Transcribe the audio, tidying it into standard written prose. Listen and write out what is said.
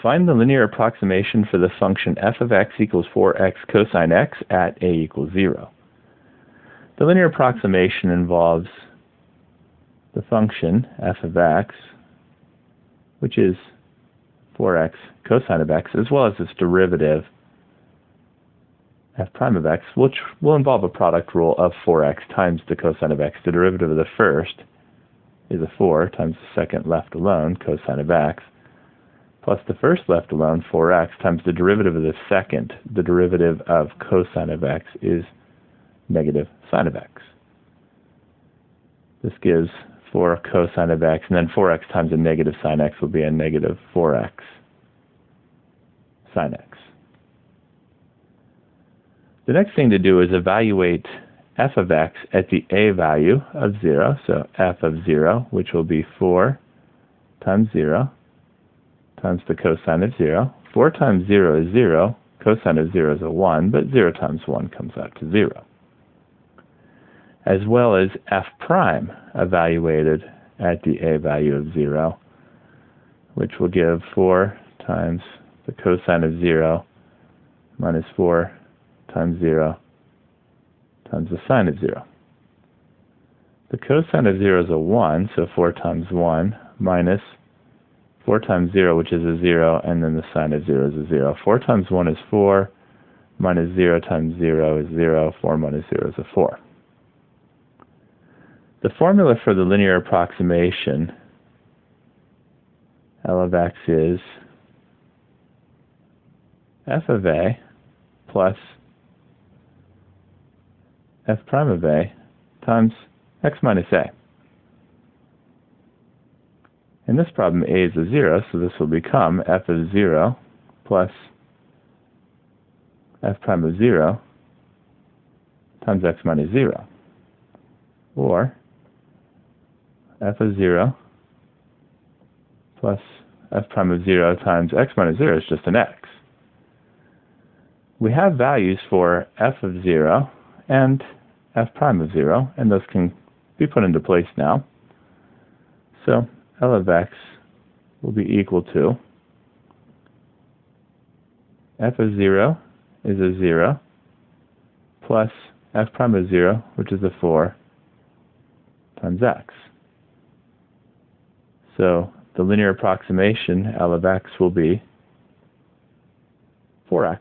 Find the linear approximation for the function f of x equals 4x cosine x at a equals 0. The linear approximation involves the function f of x, which is 4x cosine of x, as well as its derivative f prime of x, which will involve a product rule of 4x times the cosine of x. The derivative of the first is a 4 times the second left alone, cosine of x, plus the first left alone, 4x, times the derivative of the second. The derivative of cosine of x is negative sine of x. This gives 4 cosine of x, and then 4x times a negative sine x will be a negative 4x sine x. The next thing to do is evaluate f of x at the a value of 0, so f of 0, which will be 4 times 0 times the cosine of 0. 4 times 0 is 0, cosine of 0 is a 1, but 0 times 1 comes out to 0. As well as f prime evaluated at the a value of 0, which will give 4 times the cosine of 0 minus 4 times 0 times the sine of 0. The cosine of 0 is a 1, so 4 times 1 minus 4 times 0, which is a 0, and then the sine of 0 is a 0. 4 times 1 is 4, minus 0 times 0 is 0, 4 minus 0 is a 4. The formula for the linear approximation, L of x, is f of a plus f prime of a times x minus a. In this problem, a is a 0, so this will become f of 0 plus f prime of 0 times x minus 0. Or f of 0 plus f prime of 0 times x minus 0 is just an x. We have values for f of 0 and f prime of 0, and those can be put into place now. So L of x will be equal to f of 0 is a 0 plus f prime of 0, which is a 4, times x. So the linear approximation, L of x, will be 4x.